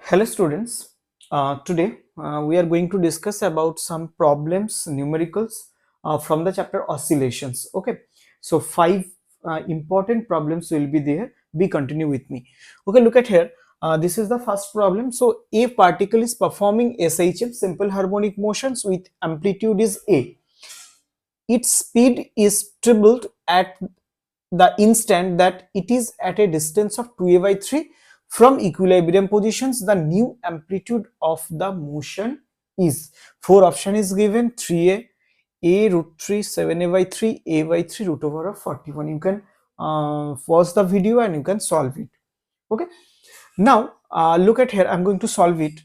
Hello students, today we are going to discuss about some problems, numericals from the chapter oscillations. Okay, so five important problems will be there. Be continue with me. Okay, look at here. This is the first problem. So a particle is performing SHM, simple harmonic motions, with amplitude is A. Its speed is tripled at the instant that it is at a distance of 2a by 3 from equilibrium positions. The new amplitude of the motion is, four option is given: 3a root 3, 7a by 3, a by 3, root over of 41. You can pause the video and you can solve it. Okay, now look at here. I'm going to solve it.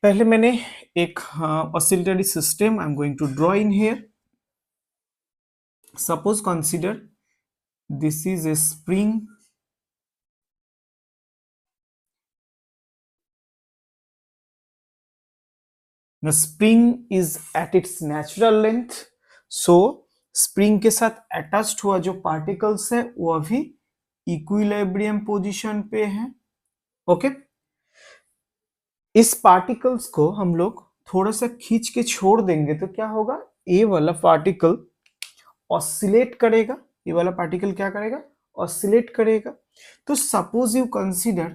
पहले मैंने एक oscillatory system I'm going to draw in here. Suppose consider this is a spring. The spring is at its natural length. So spring के साथ attached हुआ जो particles है वो अभी इक्विलिब्रियम पोजीशन पे है. ओके, इस पार्टिकल्स को हम लोग थोड़ा सा खींच के छोड़ देंगे तो क्या होगा, ये वाला पार्टिकल ऑसिलेट करेगा. ये वाला पार्टिकल क्या करेगा, ऑसिलेट करेगा. तो suppose you consider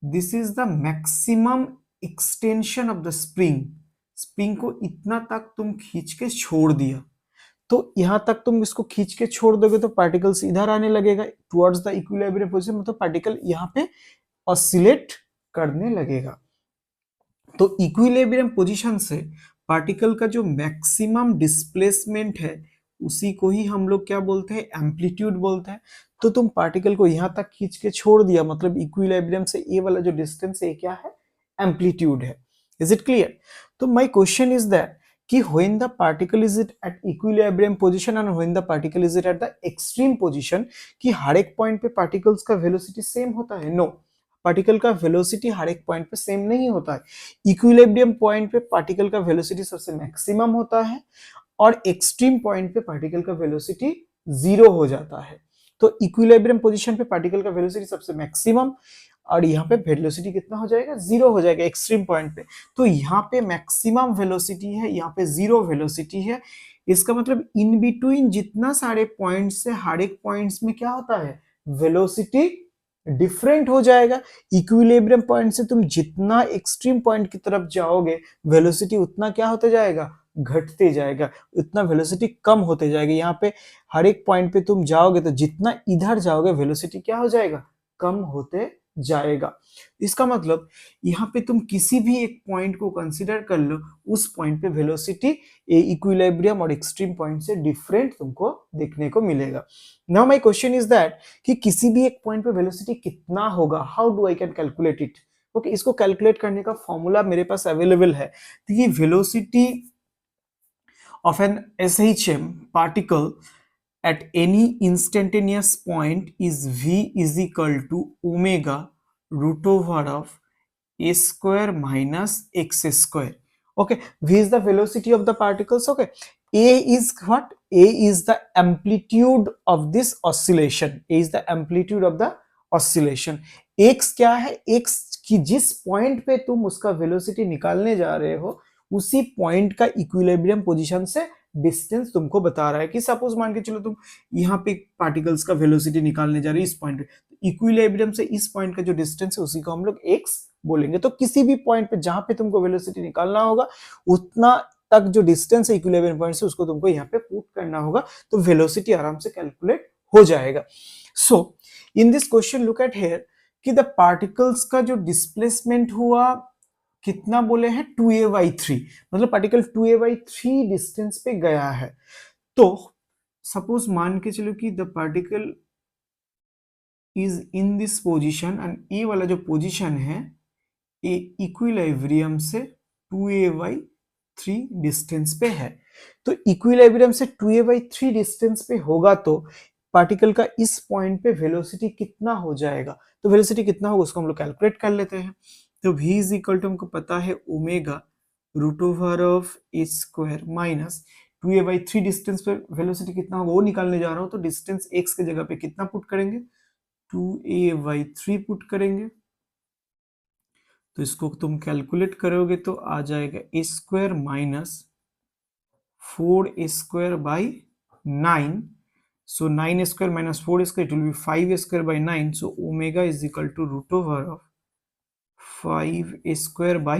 this is the maximum extension of the spring. Spring को इतना तक तुम खींच के छोड़ दिया, तो यहां तक तुम इसको खींच के छोड़ दोगे तो पार्टिकल्स इधर आने लगेगा टुवर्ड्स द इक्विलिब्रियम पोजीशन. मतलब पार्टिकल यहां पे ऑसिलेट करने लगेगा. तो इक्विलिब्रियम पोजीशन से पार्टिकल का जो मैक्सिमम डिस्प्लेसमेंट है उसी को ही हम लोग क्या बोलते हैं, एम्पलीट्यूड बोलते हैं. तो तुम पार्टिकल को यहां तक खींच के छोड़ दिया, मतलब इक्विलिब्रियम से ये वाला जो डिस्टेंस है क्या है, एम्पलीट्यूड है. Is it clear? तो माय क्वेश्चन इज दैट कि when the particle is it at equilibrium position and when the particle is it at the extreme position, कि हर एक पॉइंट पे पार्टिकल्स का वेलोसिटी सेम होता है? नो, पार्टिकल का velocity हर एक पॉइंट पे सेम नहीं होता है. इक्विलिब्रियम पॉइंट पे पार्टिकल का वेलोसिटी सबसे मैक्सिमम होता है और एक्सट्रीम पॉइंट पे पार्टिकल का वेलोसिटी जीरो हो जाता है. तो इक्विलिब्रियम पोजीशन पे पार्टिकल का वेलोसिटी सबसे मैक्सिमम और यहाँ पे वेलोसिटी कितना हो जाएगा, जीरो हो जाएगा एक्सट्रीम पॉइंट पे. तो यहाँ पे मैक्सिमम वेलोसिटी है, यहाँ पे जीरो वेलोसिटी है. इसका मतलब इन बिटवीन जितना सारे पॉइंट्स है हर एक पॉइंट्स में क्या होता है, वेलोसिटी डिफरेंट हो जाएगा. इक्विलिब्रियम पॉइंट से तुम जितना एक्सट्रीम पॉइंट की तरफ जाओगे वेलोसिटी उतना क्या होते जाएगा, घटते जाएगा, उतना वेलोसिटी कम होते जाएगा. यहाँ पे हर एक पॉइंट पे तुम जाओगे तो जितना इधर जाओगे वेलोसिटी क्या हो जाएगा, कम होते जाएगा. इसका मतलब यहाँ पे तुम किसी भी एक पॉइंट को कंसीडर कर लो, उस पॉइंट पे वेलोसिटी इक्विलिब्रियम और एक्सट्रीम पॉइंट से डिफरेंट तुमको देखने को मिलेगा. Now my question is that कि किसी भी एक पॉइंट पे वेलोसिटी कितना होगा, how do I can calculate it. Okay, इसको कैलकुलेट करने का फॉर्मूला मेरे पास अवेलेबल है. तो ये velocity of an SHM particle at any instantaneous point is v is equal to omega root over of a square minus x square. Okay, v is the velocity of the particles. Okay, a is what, a is the amplitude of this oscillation, a is the amplitude of the oscillation. x क्या है, x की जिस point पे तुम उसका velocity निकालने जा रहे हो उसी पॉइंट का इक्विलिब्रियम पोजीशन से डिस्टेंस तुमको बता रहा है. कि सपोज मान के चलो तुम यहाँ पे पार्टिकल्स का वेलोसिटी निकालने जा रहे हो इस पॉइंट पे, इक्विलिब्रियम से इस पॉइंट का जो डिस्टेंस है उसी को हम लोग x बोलेंगे. तो किसी भी पॉइंट पे जहां पे तुमको वेलोसिटी निकालना होगा उतना तक जो डिस्टेंस है इक्विलिब्रियम पॉइंट से उसको तुमको यहाँ पे पुट करना होगा, तो वेलोसिटी आराम से कैलकुलेट हो जाएगा. So in this question look at here कि द पार्टिकल्स का जो डिस्प्लेसमेंट हुआ कितना बोले हैं, 2a/3, मतलब पार्टिकल 2a/3 डिस्टेंस पे गया है. तो सपोज मान के चलो कि the particle is in this position and ये वाला जो पोजीशन है ये इक्विलिब्रियम से 2a/3 डिस्टेंस पे है. तो इक्विलिब्रियम से 2a/3 डिस्टेंस पे होगा तो पार्टिकल का इस पॉइंट पे वेलोसिटी कितना हो जाएगा. तो वेलोसिटी कितना होगा उसको हम लोग कैलकुलेट कर लेते हैं. तो v इज इक्वल टू हमको पता है omega root over of a square minus 2a/3 distance पे वेलोसिटी कितना होगा वो निकालने जा रहा हूं. तो डिस्टेंस x के जगह पे कितना पुट करेंगे, 2a/3 पुट करेंगे. तो इसको तुम कैलकुलेट करोगे तो आ जाएगा ए square minus 4 a² by 9. So 9 square minus 4 square, it will be 5 square by 9. So omega is equal to root over of 5 square by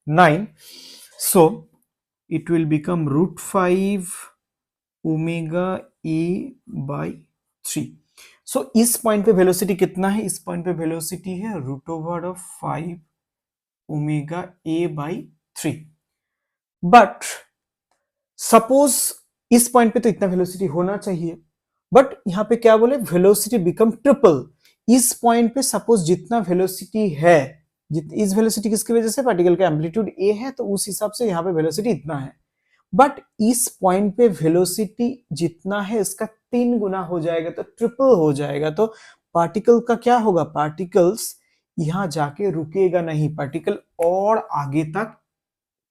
9. So it will become root 5 omega a by 3. So इस point पे velocity कितना है? इस point पे velocity है root over of 5 omega a by 3. But suppose इस point पे तो इतना वेलोसिटी होना चाहिए, बट यहां पे क्या बोले, वेलोसिटी बिकम ट्रिपल. इस पॉइंट पे सपोज जितना वेलोसिटी है, इस वेलोसिटी किसकी वजह से, पार्टिकल का एम्पलीट्यूड ए है, तो उस हिसाब से यहां पे वेलोसिटी इतना है. बट इस पॉइंट पे वेलोसिटी जितना है इसका 3 गुना हो जाएगा, तो ट्रिपल हो जाएगा. तो पार्टिकल का क्या होगा, पार्टिकल्स यहां जाके रुकेगा नहीं, पार्टिकल और आगे तक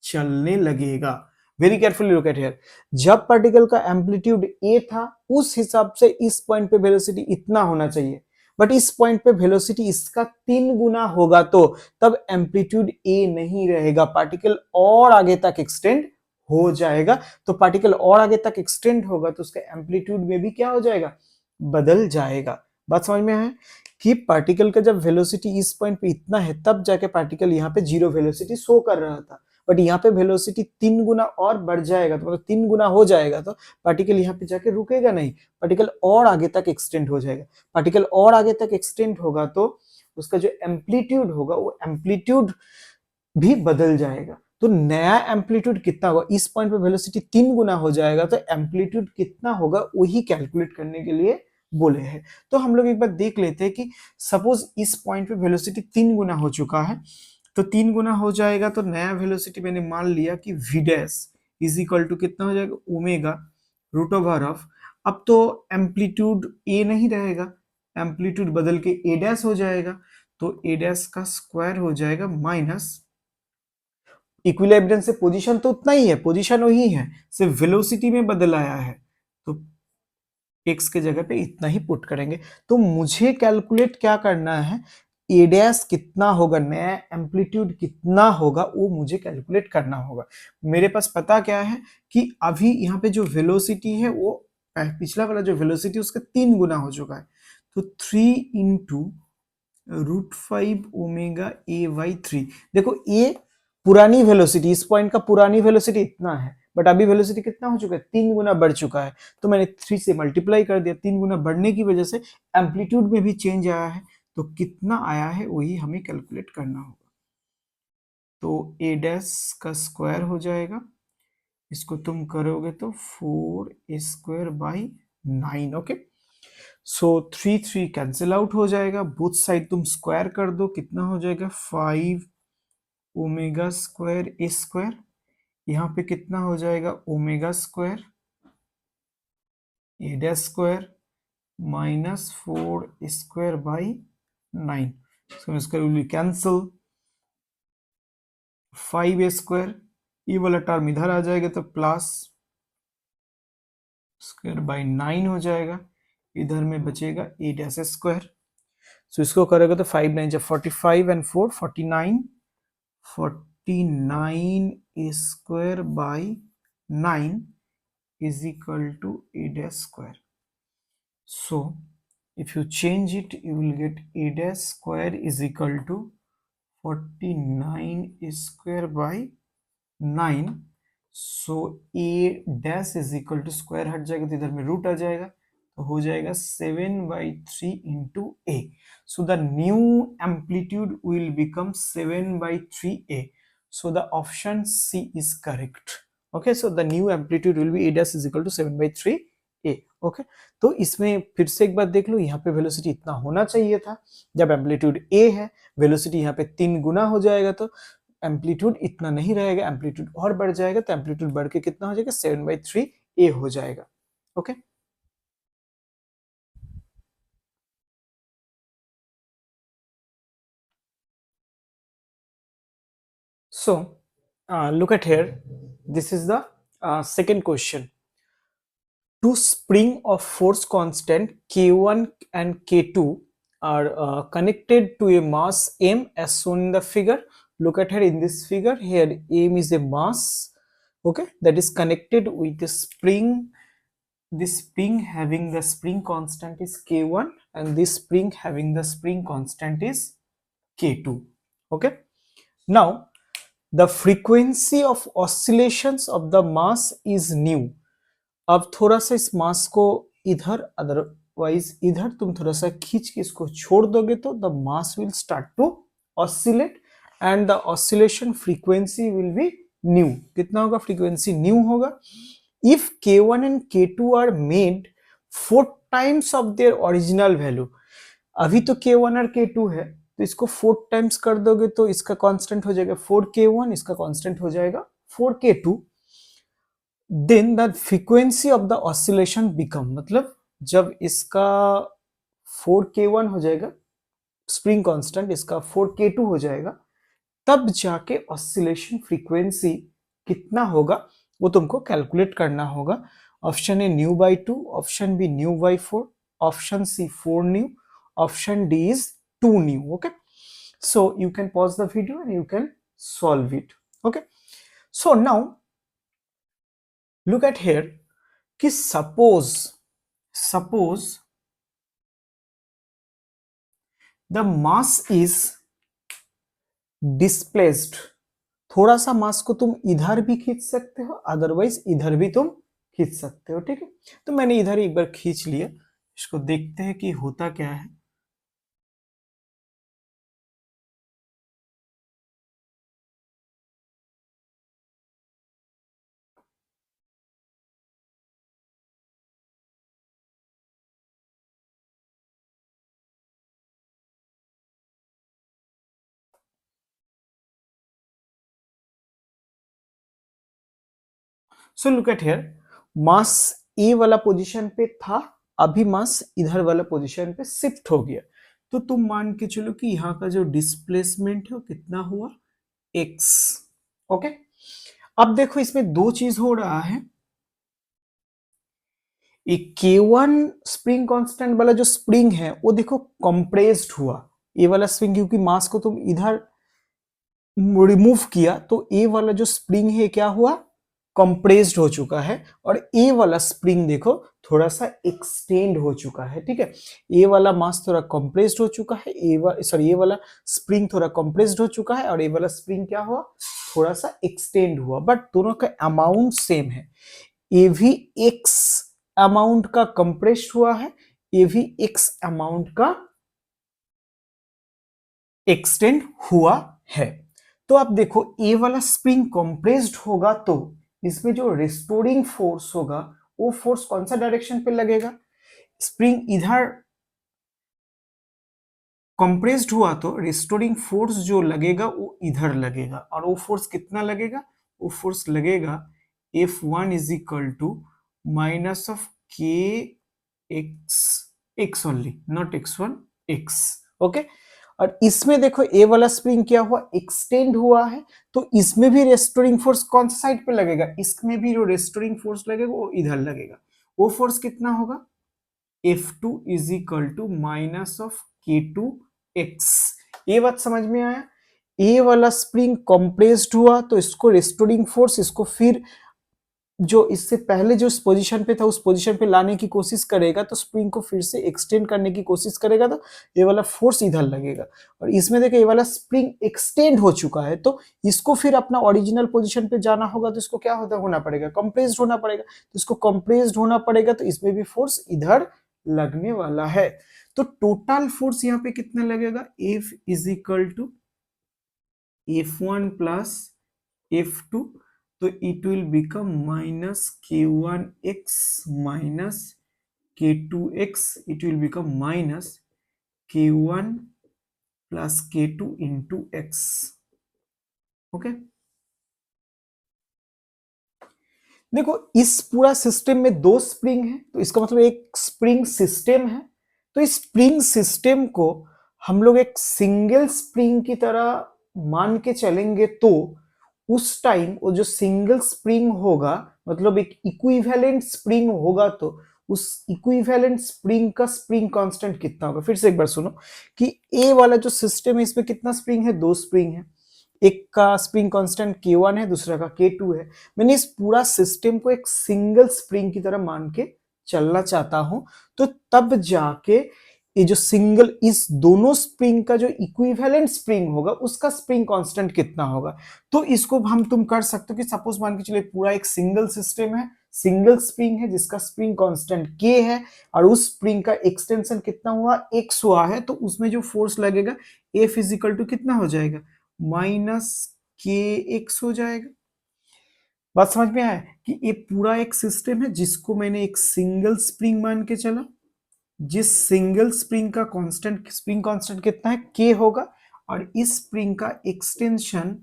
चलने लगेगा. Very carefully look at here. जब पार्टिकल का एम्पलीट्यूड ए था उस हिसाब से इस पॉइंट पे वेलोसिटी इतना होना चाहिए, बट इस पॉइंट पे वेलोसिटी इसका 3 गुना होगा, तो तब एम्पलीट्यूड ए नहीं रहेगा, पार्टिकल और आगे तक एक्सटेंड हो जाएगा. तो पार्टिकल और आगे तक एक्सटेंड होगा तो उसका एम्पलीट्यूड में भी क्या हो जाएगा, बदल जाएगा. बात समझ में है कि पार्टिकल का जब वेलोसिटी इस पॉइंट पे इतना है तब जाके पार्टिकल यहाँ पे जीरो वेलोसिटी शो कर रहा था, बट यहाँ पे वेलोसिटी 3 गुना और बढ़ जाएगा, तो मतलब 3 गुना हो जाएगा, तो पार्टिकल यहाँ पे जाके रुकेगा नहीं, पार्टिकल और आगे तक एक्सटेंड हो जाएगा. पार्टिकल और आगे तक एक्सटेंड होगा तो उसका जो एम्पलीट्यूड होगा वो एम्पलीट्यूड भी बदल जाएगा. तो नया एम्पलीट्यूड कितना होगा, इस पॉइंट पे वेलोसिटी 3 गुना हो जाएगा, तो एम्पलीट्यूड कितना होगा वही कैलकुलेट करने के लिए बोले हैं. तो हम लोग एक बार देख लेते हैं कि सपोज इस पॉइंट पे वेलोसिटी 3 गुना हो चुका है, तो 3 गुना हो जाएगा तो नया वेलोसिटी मैंने मान लिया कि v dash is equal to कितना हो जाएगा, ओमेगा रूट ओवर ऑफ, अब तो एम्पलीट्यूड ए नहीं रहेगा, एम्पलीट्यूड बदल के ए डैश हो जाएगा, तो ए डैश का स्क्वायर हो जाएगा माइनस, इक्विलिब्रियम से पोजीशन तो उतना ही है, पोजीशन वही है, सिर्फ वेलोसिटी में बदल आया है, तो x के जगह पे इतना ही पुट करेंगे. तो मुझे कैलकुलेट क्या करना है, ए डैश कितना होगा, नया एम्पलीट्यूड कितना होगा वो मुझे कैलकुलेट करना होगा. मेरे पास पता क्या है कि अभी यहाँ पे जो वेलोसिटी है वो पिछला वाला जो वेलोसिटी उसका 3 गुना हो चुका है, तो 3 into root 5 omega a by 3. देखो ए पुरानी वेलोसिटी, इस पॉइंट का पुरानी वेलोसिटी इतना है, बट अभी वेलोसिटी कितना हो चुका है, 3 गुना बढ़ चुका है, तो मैंने 3 से मल्टीप्लाई कर दिया. 3 गुना बढ़ने की वजह से एम्पलीट्यूड में भी चेंज आया है, तो कितना आया है वही हमें कैलकुलेट करना होगा. तो ए डैश का स्क्वायर हो जाएगा, इसको तुम करोगे तो 4 a² by 9. Okay, so 3 cancel out हो जाएगा, बोथ साइड तुम स्क्वायर कर दो, कितना हो जाएगा 5 ओमेगा स्क्वायर ए स्क्वायर, यहाँ पे कितना हो जाएगा omega square A dash square minus 4 square by 9. सो इसका विल बी कैंसिल, 5 a² ये वाला टर्म इधर आ जाएगा तो प्लस स्क्वायर बाई 9 हो जाएगा, इधर में बचेगा ए डैश स्क्वायर. सो इसको करेगा तो 5 9 जब 45 and 4 49 a² by 9 is equal to a dash square. So if you change it you will get a dash square is equal to 49 square by 9. So a dash is equal to square हट जाएगा तो इधर में root आ जाएगा, तो हो जाएगा 7/3 into a. So the new amplitude will become 7/3a. So the option C is correct. Okay, so the new amplitude will be a dash is equal to 7/3a. Okay, तो इसमें फिर से एक बात देख लो, यहाँ पे वेलोसिटी इतना होना चाहिए था, जब एम्पलीट्यूड a है वेलोसिटी यहाँ पे 3 गुना हो जाएगा, तो एम्पलीट्यूड इतना नहीं रहेगा, एम्पलीट्यूड और बढ़ जाएगा, तो एम्पलीट्यूड बढ़ के कितना हो जाएगा 7/3a हो जाएगा. Okay, so look at here, this is the second question. Two spring of force constant k1 and k2 are connected to a mass m as shown in the figure. Look at here in this figure. Here m is a mass, okay, that is connected with a spring. This spring having the spring constant is k1 and this spring having the spring constant is k2. Okay, now the frequency of oscillations of the mass is new. अब थोड़ा सा इस मास को इधर otherwise इधर तुम थोड़ा सा खींच के इसको छोड़ दोगे तो the mass will start to oscillate and the oscillation frequency will be nu. कितना होगा? फ्रीक्वेंसी न्यू होगा. If k1 and k2 are made 4 times of their original value. अभी तो k1 और k2 है तो इसको 4 टाइम्स कर दोगे तो इसका कांस्टेंट हो जाएगा 4k1, इसका कांस्टेंट हो जाएगा 4k2. Then the frequency of the oscillation become, मतलब जब इसका 4k1 हो जाएगा स्प्रिंग कांस्टेंट, इसका 4k2 हो जाएगा, तब जाके ऑसिलेशन फ्रीक्वेंसी कितना होगा वो तुमको कैलकुलेट करना होगा. Option A nu by 2, option B nu by 4, option C 4 nu, option D is 2 nu. Okay, so you can pause the video and you can solve it. Okay, so now look at here कि suppose the mass is displaced. थोड़ा सा मास को तुम इधर भी खींच सकते हो, अदरवाइज इधर भी तुम खींच सकते हो. ठीक है, तो मैंने इधर एक बार खींच लिया. इसको देखते हैं कि होता क्या है. सो लुक एट हियर, मास ए वाला पोजीशन पे था, अभी मास इधर वाला पोजीशन पे शिफ्ट हो गया. तो तुम मान के चलो कि यहाँ का जो डिस्प्लेसमेंट है वो कितना हुआ? x. ओके, अब देखो इसमें दो चीज हो रहा है. एक k1 स्प्रिंग कांस्टेंट वाला जो स्प्रिंग है वो देखो कंप्रेस्ड हुआ. ये वाला स्प्रिंग क्योंकि मास को तुम इधर रिमूव किया तो ए वाला जो स्प्रिंग है क्या हुआ? कंप्रेस्ड हो चुका है. और ए वाला स्प्रिंग देखो थोड़ा सा एक्सटेंड हो चुका है. ठीक है, ए वाला मास थोड़ा कंप्रेस्ड हो चुका है, ए वाला स्प्रिंग थोड़ा कंप्रेस्ड हो चुका है और ए वाला स्प्रिंग क्या हुआ? थोड़ा सा एक्सटेंड हुआ. बट दोनों का अमाउंट सेम है. ए भी एक्स अमाउंट का कंप्रेस्ड हुआ है, ए भी एक्स अमाउंट का एक्सटेंड हुआ है. तो आप देखो ए वाला स्प्रिंग कंप्रेस्ड होगा तो इसमें जो रिस्टोरिंग फोर्स होगा वो फोर्स कौन सा डायरेक्शन पे लगेगा? स्प्रिंग इधर कंप्रेस्ड हुआ तो रिस्टोरिंग फोर्स जो लगेगा वो इधर लगेगा. और वो फोर्स कितना लगेगा? वो फोर्स लगेगा F1 is equal to minus of k x only, not x1, x. Okay, और इसमें देखो ए वाला स्प्रिंग क्या हुआ? एक्सटेंड हुआ है. तो इसमें भी रेस्टोरिंग फोर्स कौन सा साइड पे लगेगा? इसमें भी जो रेस्टोरिंग फोर्स लगेगा वो इधर लगेगा. वो फोर्स कितना होगा? F2 is equal to minus of K2x. ये बात समझ में आया? ए वाला स्प्रिंग कंप्रेस्ड हुआ तो इसको रेस्टोरिंग फोर्स, इसको फिर जो इससे पहले जो इस पोजीशन पे था उस पोजीशन पे लाने की कोशिश करेगा तो स्प्रिंग को फिर से एक्सटेंड करने की कोशिश करेगा तो ये वाला फोर्स इधर लगेगा. और इसमें देखिए ये वाला स्प्रिंग एक्सटेंड हो चुका है तो इसको फिर अपना ओरिजिनल पोजीशन पे जाना होगा तो इसको क्या होना पड़ेगा? कंप्रेस्ड होना पड़ेगा. तो इसको कंप्रेस्ड होना पड़ेगा तो इसमें भी फोर्स इधर लगने वाला है. तो टोटल फोर्स यहाँ पे कितना लगेगा? F is equal to F1 plus F2. तो it will become minus k1x minus k2x. It will become minus k1 plus k2 into x. Okay, देखो इस पूरा सिस्टम में दो स्प्रिंग है तो इसका मतलब एक स्प्रिंग सिस्टम है. तो इस स्प्रिंग सिस्टम को हम लोग एक सिंगल स्प्रिंग की तरह मान के चलेंगे तो उस टाइम वो जो सिंगल स्प्रिंग होगा मतलब एक इक्विवेलेंट स्प्रिंग होगा तो उस इक्विवेलेंट स्प्रिंग का स्प्रिंग कांस्टेंट कितना होगा। फिर से एक बार सुनो कि ए वाला जो सिस्टम है इसमें कितना स्प्रिंग है, 2 स्प्रिंग है, एक का स्प्रिंग कांस्टेंट K1 है, दूसरा का K2 है। मैंने इस पूरा सिस्टम को एक सिंगल स्प्रिंग की तरह मान के चलना चाहता हूं, तो तब जाके ये जो सिंगल इस दोनों स्प्रिंग का जो इक्विवेलेंट स्प्रिंग होगा उसका स्प्रिंग कांस्टेंट कितना होगा। तो इसको हम तुम कर सकते हो कि सपोज मान के चलिए पूरा एक सिंगल सिस्टम है, सिंगल स्प्रिंग है जिसका स्प्रिंग कांस्टेंट K है, और उस स्प्रिंग का एक्सटेंशन कितना हुआ, X हुआ है, तो उसमें जो फोर्स लगेगा F इजिकल टू कितना हो जाएगा, -KX हो जाएगा। बात समझ में आया कि ये पूरा एक सिस्टम है जिसको मैंने एक सिंगल स्प्रिंग मान के चला, जिस सिंगल स्प्रिंग का कांस्टेंट स्प्रिंग कांस्टेंट कितना है, K होगा, और इस स्प्रिंग का एक्सटेंशन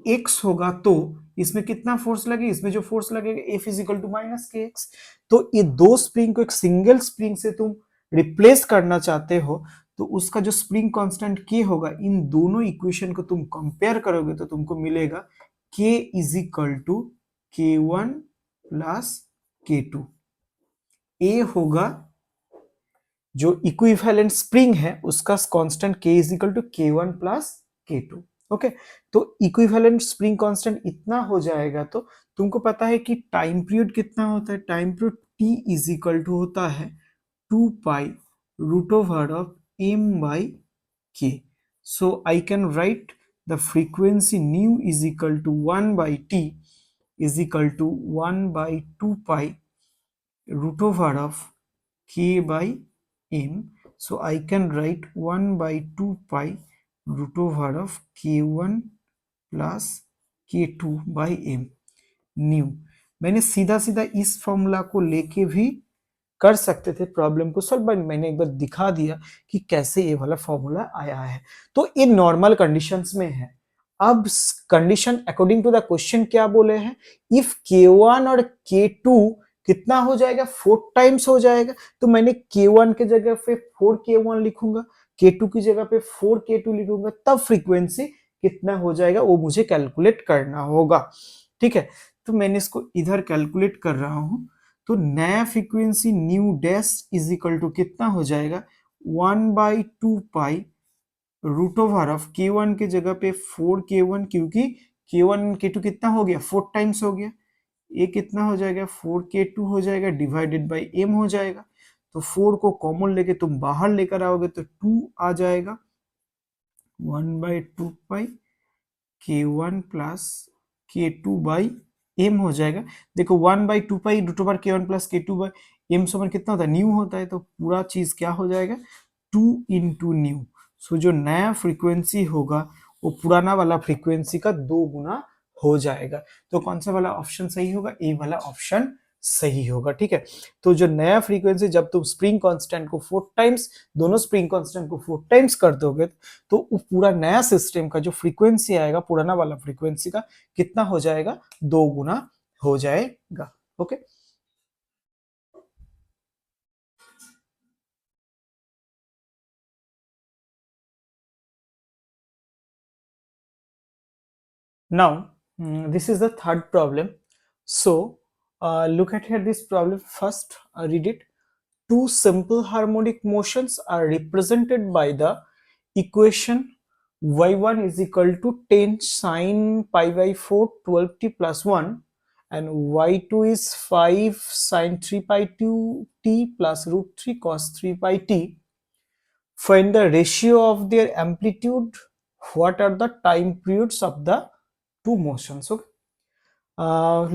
X होगा, तो इसमें कितना फोर्स लगे, इसमें जो फोर्स लगेगा F इजिकल टू -KX। तो ये दो स्प्रिंग को एक सिंगल स्प्रिंग से तुम रिप्लेस करना चाहते हो, तो उसका जो स्प्रिंग कांस्टेंट K होगा, इन दोनों इक्वेशन को तुम कंपेयर करोगे तो तुमको मिलेगा K is equal to K1 plus K2। ए होगा जो इक्विवेलेंट स्प्रिंग है उसका constant K is equal to K1 plus K2। Okay, तो इक्विवेलेंट स्प्रिंग कांस्टेंट इतना हो जाएगा, तो तुमको पता है कि टाइम पीरियड कितना होता है, time period T is equal to होता है 2 pi root over of m by k। So I can write the frequency nu is equal to 1 by t is equal to 1 by 2 pi root over of k by m. So I can write 1 by 2 pi root over of k1 plus k2 by m new. मैंने सीधा सीधा इस formula को लेके भी कर सकते थे प्रॉब्लम को सॉल्व, बट मैंने एक बार दिखा दिया कि कैसे ये वाला फॉर्मूला आया है। तो ये नॉर्मल कंडीशंस में है। अब condition according to the question क्या बोले हैं, इफ K1 और K2 कितना हो जाएगा, 4 टाइम्स हो जाएगा, तो मैंने K1 के जगह पे 4K1 लिखूंगा, K2 की जगह पे 4K2 लिखूंगा, तब फ्रीक्वेंसी कितना हो जाएगा वो मुझे कैलकुलेट करना होगा। ठीक है, तो मैंने इसको इधर कैलकुलेट कर रहा हूं, तो नया frequency nu dash is equal to कितना हो जाएगा, 1/2 pi root over of K1 के जगह पे 4K1, क्योंकि K1 K2 कितना हो गया, 4 टाइम्स हो गया, ये कितना हो जाएगा, 4K2 हो जाएगा, डिवाइडेड बाई m हो जाएगा। तो 4 को कॉमन लेके तुम बाहर लेकर आओगे तो 2 आ जाएगा, 1/2 पाई K1 plus K2 by m हो जाएगा। देखो 1/2 pi root over K1 plus K2 by m समान कितना होता है, न्यू होता है, तो पूरा चीज क्या हो जाएगा, 2 इंटू न्यू। सो जो नया फ्रीक्वेंसी होगा वो पुराना वाला फ्रीक्वेंसी का 2 गुना हो जाएगा। तो कौन सा वाला ऑप्शन सही होगा, ए वाला ऑप्शन सही होगा। ठीक है, तो जो नया फ्रीक्वेंसी जब तुम स्प्रिंग कांस्टेंट को 4 टाइम्स, दोनों स्प्रिंग कांस्टेंट को 4 टाइम्स कर दोगे, तो वो पूरा नया सिस्टम का जो फ्रीक्वेंसी आएगा पुराना वाला फ्रीक्वेंसी का कितना हो जाएगा, 2 गुना हो जाएगा। Okay, now this is the third problem. So look at here this problem first, read it. Two simple harmonic motions are represented by the equation y1 is equal to 10 sine pi by 4 12t plus 1, and y2 is 5 sine 3 pi 2 t plus root 3 cos 3 pi t. Find the ratio of their amplitude. What are the time periods of the two motions? Okay.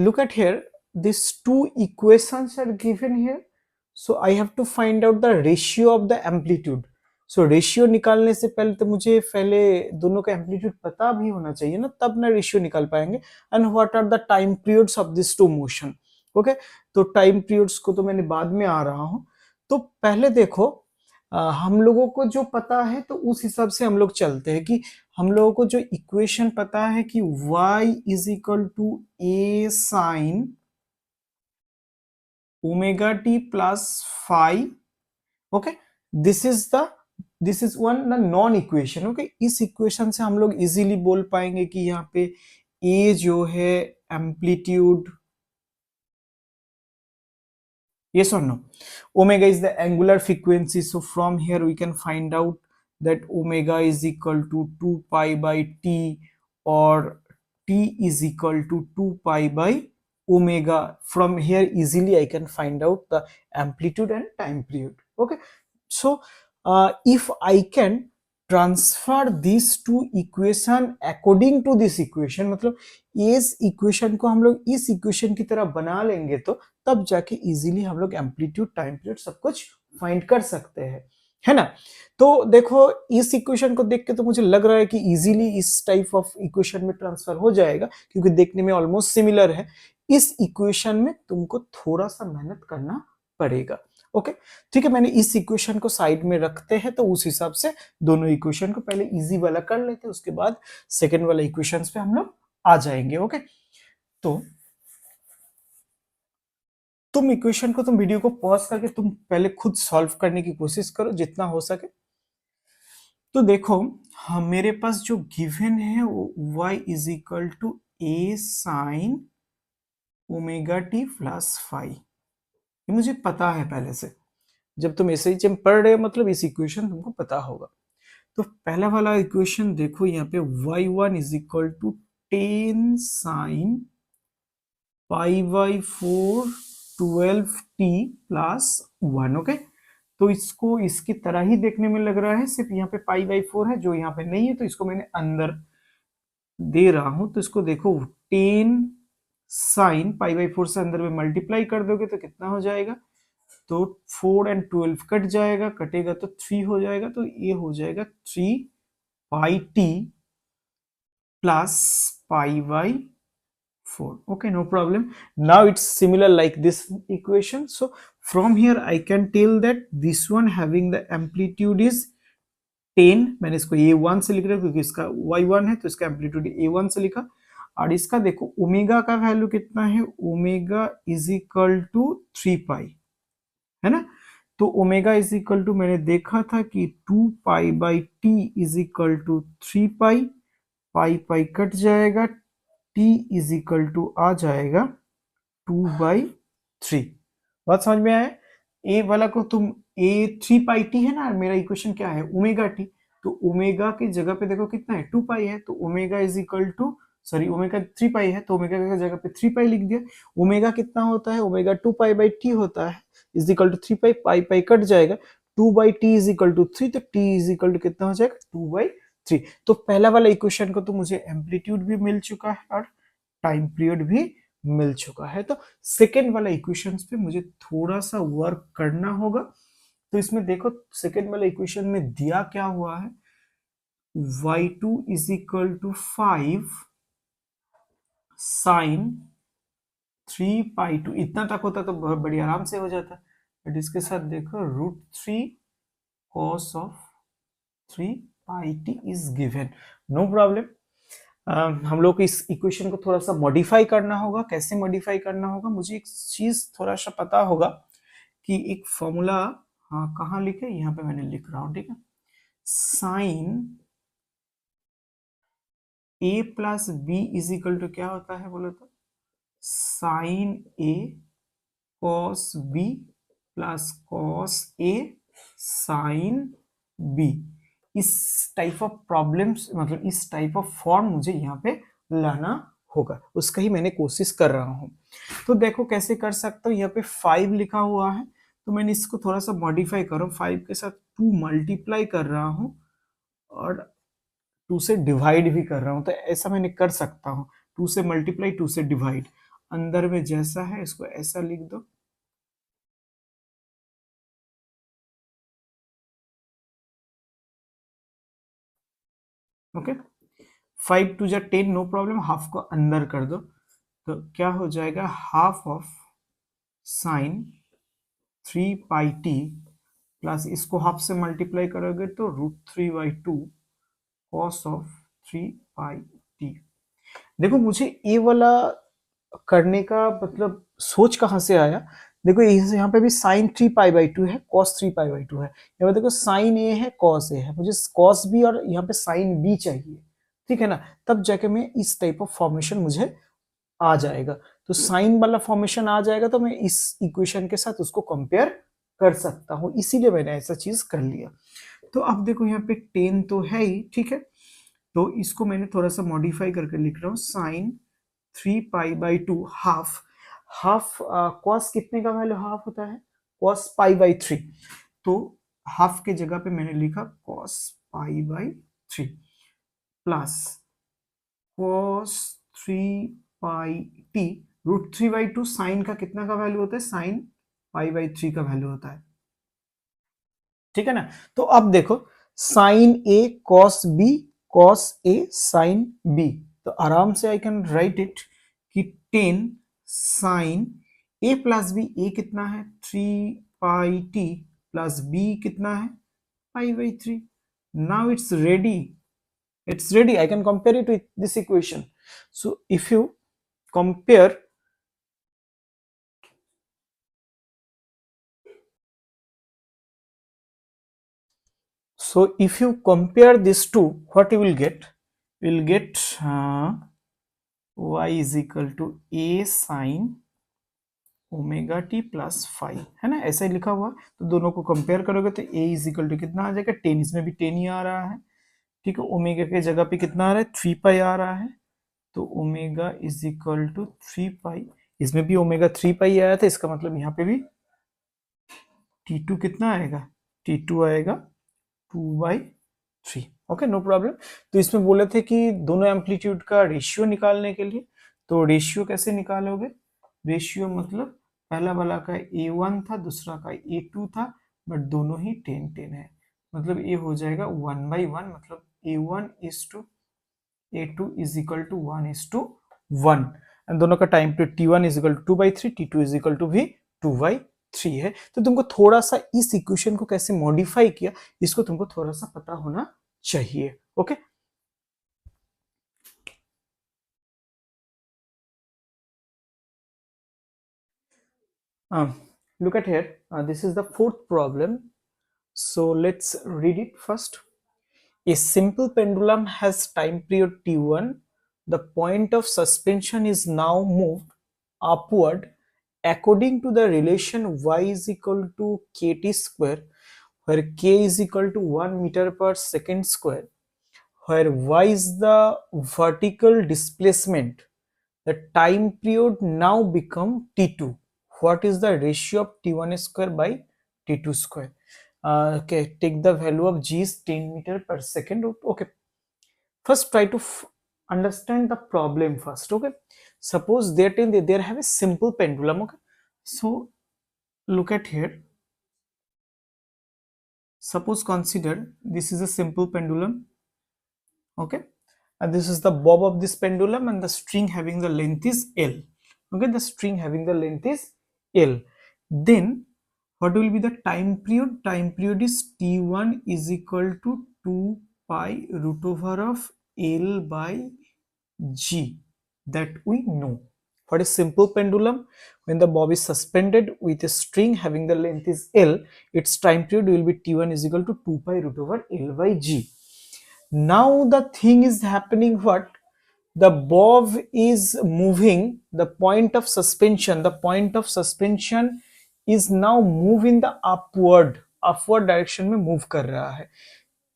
Look at here, these two equations are given here, so I have to find out the ratio of the amplitude. So ratio निकालने से पहले तो मुझे पहले दोनों का amplitude पता भी होना चाहिए ना, तब ना रेशियो निकाल पाएंगे। And what are the time periods of this two motion. Okay, तो टाइम पीरियड्स को तो मैंने बाद में आ रहा हूं। तो पहले देखो, हम लोगों को जो पता है तो उस हिसाब से हम लोग चलते हैं कि हम लोगों को जो इक्वेशन पता है कि y is equal to a sine omega t plus 5। Okay, this is one known equation. Okay, इस इक्वेशन से हम लोग इजीली बोल पाएंगे कि यहाँ पे a जो है amplitude Yes or no? Omega is the angular frequency. So from here we can find out that omega is equal to 2 pi by t, or t is equal to 2 pi by omega. From here easily I can find out the amplitude and time period. Okay. So if I can transfer this to equation according to this equation, मतलब इस equation को हम लोग इस equation की तरह बना लेंगे तो तब जाके इजीली हम लोग एम्पलीट्यूड, टाइम पीरियड सब कुछ फाइंड कर सकते हैं, है ना। तो देखो इस इक्वेशन को देख के तो मुझे लग रहा है कि इजीली इस टाइप ऑफ इक्वेशन में ट्रांसफर हो जाएगा, क्योंकि देखने में ऑलमोस्ट सिमिलर है। इस इक्वेशन में तुमको थोड़ा सा मेहनत करना पड़ेगा। ओके, ठीक है, मैंने इस इक्वेशन को साइड में रखते हैं, तो उस हिसाब से दोनों इक्वेशन को पहले इजी वाला कर लेते हैं, उसके बाद सेकेंड वाला इक्वेशंस पे हम लोग आ जाएंगे। ओके, तो तुम इक्वेशन को, तुम वीडियो को पॉज करके तुम पहले खुद सॉल्व करने की कोशिश करो जितना हो सके। तो देखो, हाँ, मेरे पास जो गिवन है वो y is equal to a sine omega t plus five, ये मुझे पता है पहले से। जब तुम ऐसे ही पढ़ रहे हो मतलब इस इक्वेशन तुमको पता होगा। तो पहला वाला इक्वेशन देखो, यहाँ पे y1 is equal to 10 sine pi by 4 12t plus 1। Okay, तो इसको इसकी तरह ही देखने में लग रहा है, सिर्फ यहाँ पे पाई बाई 4 है जो यहाँ पे नहीं है, तो इसको मैंने अंदर दे रहा हूं। तो इसको देखो 10 साइन पाई बाई 4 से अंदर में मल्टीप्लाई कर दोगे तो कितना हो जाएगा, तो 4 और 12 कट जाएगा, कटेगा तो 3 हो जाएगा, तो ये हो जाएगा 3 pi t plus pi by 4। Okay, no problem. Now it's similar like this equation. So from here I can tell that this one having the amplitude is 10। मैंने इसको a1 से लिख रहा हूँ क्योंकि इसका y1 है, तो इसका एम्पलीट्यूड a1 से लिखा। और इसका देखो ओमेगा का वैल्यू कितना है, omega is equal to 3 pi, है ना। तो ओमेगा इज इक्वल टू मैंने देखा था कि 2 pi by T is equal to 3 pi, pi pi cut जाएगा, t इज इक्वल टू आ जाएगा 2/3। बात समझ में आया। ए वाला को तुम a 3 पाई टी है ना, मेरा इक्वेशन क्या है ओमेगा टी, तो ओमेगा की जगह पे देखो कितना है 2 पाई है, तो omega is equal to, sorry omega 3 pi है तो ओमेगा की जगह पे 3 पाई लिख दिया। ओमेगा कितना होता है, ओमेगा 2 पाई बाई टी होता है, is equal to 3 pi, pi pi cut जाएगा, 2/t इज इक्वल टू 3, तो t इज इक्वल टू कितना हो जाएगा 2/3। तो पहला वाला इक्वेशन को तो मुझे एम्पलीट्यूड भी मिल चुका है और टाइम पीरियड भी मिल चुका है। तो सेकेंड वाला इक्वेशंस पे मुझे थोड़ा सा वर्क करना होगा। तो इसमें देखो सेकेंड वाला इक्वेशन में दिया क्या हुआ है, y2 is equal to 5 sine 3 pi 2, इतना तक होता तो बहुत बड़ी आराम से हो जाता, बट इसके साथ देखो √3 cos of 3 pi t is given. No problem. हम लोग को इस इक्वेशन को थोड़ा सा मॉडिफाई करना होगा। कैसे मॉडिफाई करना होगा, मुझे एक चीज थोड़ा सा पता होगा कि एक फॉर्मूला, हाँ कहाँ लिखे, यहाँ पे मैंने लिख रहा हूँ, ठीक है। Sine a plus b is equal to क्या होता है बोलो तो, sine a cos b plus cos a sine b। इस टाइप ऑफ प्रॉब्लम्स, मतलब इस टाइप ऑफ फॉर्म मुझे यहाँ पे लाना होगा, उसका ही मैंने कोशिश कर रहा हूँ। तो देखो कैसे कर सकता हूँ, यहाँ पे 5 लिखा हुआ है, तो मैंने इसको थोड़ा सा मॉडिफाई करो, 5 के साथ 2 मल्टीप्लाई कर रहा हूँ और 2 से डिवाइड भी कर रहा हूँ। तो ऐसा मैंने कर सकता हूँ, 2 से मल्टीप्लाई 2 से डिवाइड, अंदर में जैसा है इसको ऐसा लिख दो। ओके, 5 टू जा 10, नो प्रॉब्लम, हाफ को अंदर कर दो, तो क्या हो जाएगा, half of sine 3 pi t plus इसको हाफ से मल्टीप्लाई करोगे तो √3/2 कॉस ऑफ 3 पाई टी। देखो मुझे ए वाला करने का मतलब सोच कहाँ से आया, देखो यहाँ पे भी साइन 3 पाई बाई 2 है, कॉस 3 पाई बाई 2 है, यहाँ पे देखो साइन ए है कॉस ए है, मुझे कॉस बी और यहाँ पे साइन बी चाहिए, ठीक है ना। तब जाके मैं इस टाइप ऑफ फॉर्मेशन मुझे आ जाएगा। तो साइन वाला फॉर्मेशन आ जाएगा तो मैं इस इक्वेशन के साथ उसको कंपेयर कर सकता हूं, इसीलिए मैंने ऐसा चीज कर लिया। तो अब देखो यहाँ पे 10 तो है ही, ठीक है, तो इसको मैंने थोड़ा सा मॉडिफाई करके लिख रहा हूँ, sine 3 pi by 2 half. Half cos कितने का वैल्यू हाफ होता है, कॉस पाई बाई 3। तो हाफ के जगह पे मैंने लिखा cos pi by 3 plus cos 3 pi t √3/2। Sine का कितना का वैल्यू होता है, साइन पाई बाई 3 का वैल्यू होता है, ठीक है ना। तो अब देखो sign A cos B, cos A sine B, तो आराम से आई कैन राइट इट कि 10 साइन ए प्लस बी, ए कितना है 3 पाई टी प्लस बी कितना है pi by 3। Now it's ready, I can compare it with this equation. So if you compare, these two, what you will get, you will get y is equal to a sin omega t plus five, है ना, ऐसा ही लिखा हुआ। तो दोनों को compare करोगे तो a इज इक्वल टू कितना आ जाएगा 10, इसमें भी 10 ही आ रहा है, ठीक है। ओमेगा के जगह पे कितना आ रहा है 3 पाई आ रहा है, तो ओमेगा इज इक्वल टू 3 पाई, इसमें भी ओमेगा 3 पाई आया था, इसका मतलब यहाँ पे भी T2 कितना आएगा, T2 आएगा 2/3। Okay, no problem. तो इसमें बोले थे कि दोनों एम्पलीट्यूड का रेशियो निकालने के लिए, तो रेशियो कैसे निकालोगे, रेशियो मतलब पहला वाला का A1 था, दूसरा का A2 था, बट दोनों ही 10-10 है, मतलब ये हो जाएगा 1/1, मतलब A1:A2 is equal to 1:1, and दोनों का time period T1 is equal to 2/3, T2 is equal to भी 2/3 है। तो तुमको थोड़ा सा इस इक्वेशन को कैसे मॉडिफाई किया, इसको तुमको थोड़ा सा पता होना चाहिए। Okay, look at here, this is the fourth problem, so let's read it first. A simple pendulum has time period T1. The point of suspension is now moved upward according to the relation y is equal to kt square, where k is equal to 1 meter per second square, where y is the vertical displacement. The time period now become T2. What is the ratio of T1 square by T2 square? Okay, take the value of g is 10 meter per second. Okay, first try to understand the problem first. Okay, suppose there have a simple pendulum. Okay, so look at here, suppose consider this is a simple pendulum. Okay, and this is the bob of this pendulum, and the string having the length is L. Okay, the string having the length is L. Then what will be the time period? Time period is T1 is equal to 2 pi root over of L by G, that we know. For a simple pendulum, when the bob is suspended with a string having the length is L, its time period will be T1 is equal to 2 pi root over L by G. Now the thing is happening, what, the bob is moving, the point of suspension is now move in the upward direction में move कर रहा है।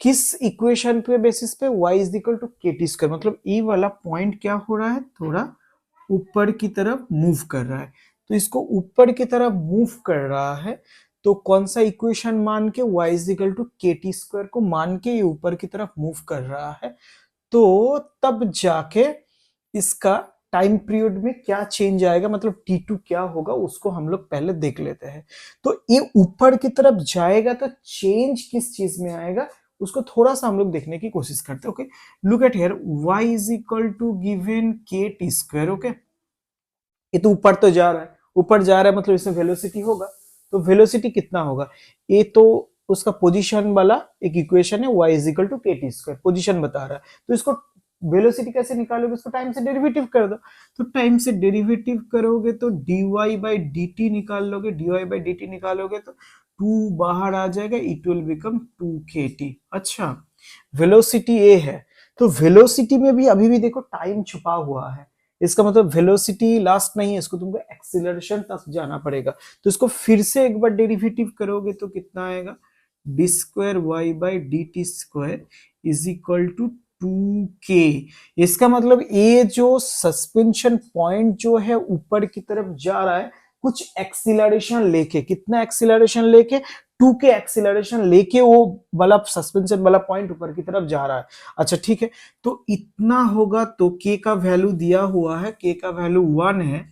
किस equation पे basis पे, y is equal to kt square, मतलब ई वाला पॉइंट क्या हो रहा है, थोड़ा ऊपर की तरफ मूव कर रहा है। तो इसको ऊपर की तरफ मूव कर रहा है, तो कौन सा इक्वेशन मान के, y is equal to kt square को मान के ये ऊपर की तरफ मूव कर रहा है, तो तब जाके इसका टाइम पीरियड में क्या चेंज आएगा, मतलब T2 क्या होगा, उसको हम लोग पहले देख लेते हैं। तो ये ऊपर की तरफ जाएगा तो चेंज किस चीज में आएगा, उसको थोड़ा सा हम लोग देखने की कोशिश करते हैं। Okay, look at here, y is equal to given kt square. Okay, ये तो ऊपर तो जा रहा है, ऊपर जा रहा है मतलब इसमें वेलोसिटी होगा, तो वेलोसिटी कितना होगा, ये तो उसका पोजीशन वाला एक इक्वेशन है, y is equal to kt square, position बता रहा है। तो इसको वेलोसिटी कैसे निकालोगे, उसको टाइम से डेरिवेटिव कर दो। तो टाइम से डेरिवेटिव करोगे तो dy बाई dt निकाल लोगे, dy बाई dt निकालोगे तो 2 बाहर आ जाएगा, इट विल बिकम 2kt। अच्छा, वेलोसिटी ए है, तो वेलोसिटी में भी अभी भी देखो टाइम छुपा हुआ है, इसका मतलब वेलोसिटी लास्ट नहीं है, इसको तुमको एक्सीलरेशन तक जाना पड़ेगा। तो इसको फिर से एक बार डेरिवेटिव करोगे तो कितना आएगा, d square y by d t square is equal to 2k। इसका मतलब ये जो सस्पेंशन पॉइंट जो है ऊपर की तरफ जा रहा है कुछ एक्सीलरेशन लेके, कितना एक्सीलरेशन लेके, 2k एक्सीलरेशन लेके वो वाला सस्पेंशन वाला पॉइंट ऊपर की तरफ जा रहा है। अच्छा ठीक है, तो इतना होगा तो k का वैल्यू दिया हुआ है, k का वैल्यू 1 है,